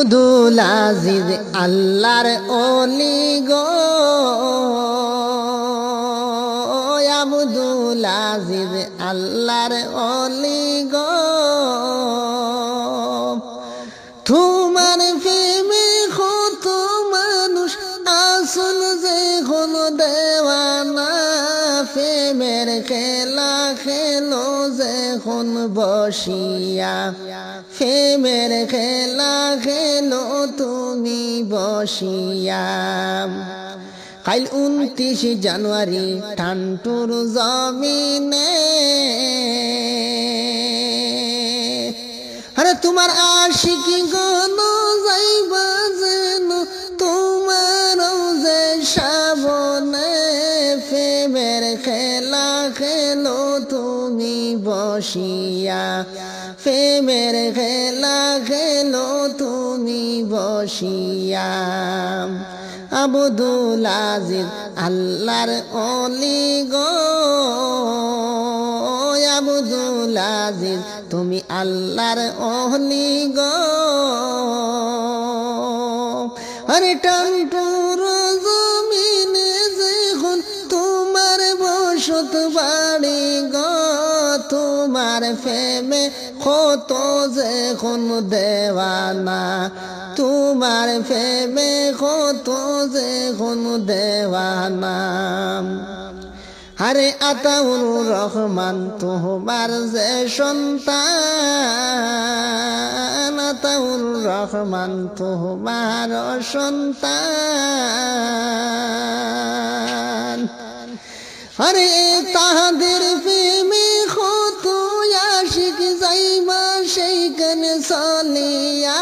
আব্দুল আজিজ আল্লাহর ওলি গো, আব্দুল আজিজ আল্লাহর ওলি গো, তোমার প্রেমে কত মানুষ আসল যে হলো দেওয়ানা, প্রেমের খেলা খেলো যখন বসিয়া, প্রেমের খেলা খেলো তুমি বসিয়া। কাল 29 জানুয়ারি ঠান্টুর জমিনে, আরে তোমার আশিকি গণ যাইবা যেন তোমার যে শ্রাবণে, প্রেমের খেলা খেলো তুমি বসিয়া, প্রেমের খেলা খেলো তুমি বসিয়া। আব্দুল আজিজ আল্লাহর ওলি গো, আব্দুল আজিজ তুমি আল্লাহর ওলি গো, আরে টানটুর জমিনে যখন তোমার বসত বাড়ি গো, তোমার প্রেমে কত যখন দেওয়ানা, তোমার প্রেমে কত যখন দেওয়ানা। আরে আতাউর রহমান তোমার যে সন্তান, আতাউর রহমান তোমার সন্তান, আরে তাহাদের প্রেমে কত আশিক যাইবা সেইখানে চলিয়া,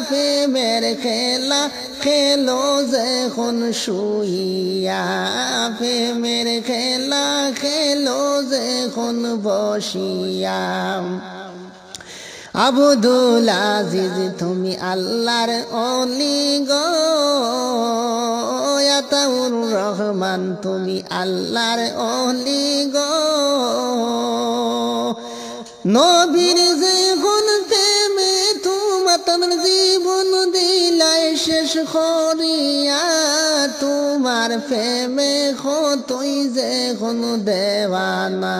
প্রেমের খেলা খেলো যখন শুইয়া, প্রেমের খেলা খেলো যখন বসিয়া। আব্দুল আজিজ তুমি আল্লাহর ওলি গো, আতাউর রহমান তুমি আল্লাহর ওলি গো, নবীর যখন প্রেমে তোমার জীবন দিলাই শেষ করিয়া, তোমার প্রেমে কতই যখন দেওয়ানা,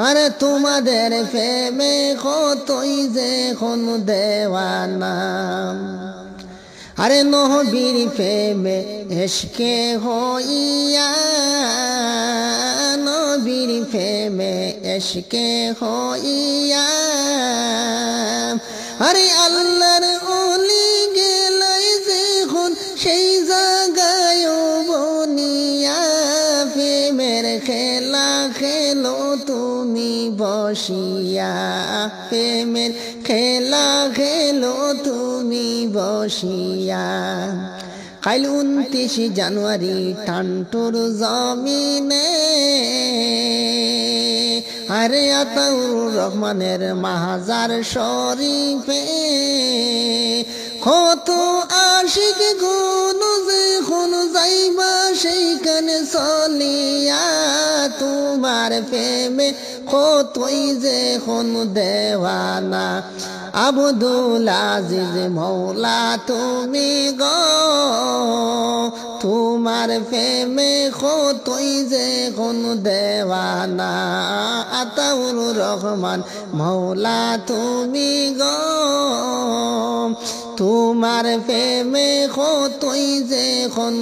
আরে তোমাদের প্রেমে কতই যখন দেওয়ানা। আরে নবীর প্রেমে এশকে হইয়া, নবীর প্রেমে এশকে হইয়া, আরে আল্লাহর ওলি গেলাই যখন সেই জায়গায় বনিয়া, প্রেমের খেলা খেলো তুমি বসিয়া, প্রেমের খেলা খেলো তুমি বসিয়া। কাল 29 জানুয়ারি ঠান্টুর জমিনে, আরে আতাউর রহমানের মাজার শরীফে কত আশিক গুণ যখন যাইবা সেইখানে চলিয়া, তোমার প্রেমে কতই যখন দেওয়ানা। আব্দুল আজিজ মৌলা তুমি গো, তোমার প্রেমে কতই যখন দেওয়ানা। আতাউর রহমান মৌলা তুমি গো, তোমার প্রেমে কতই যখন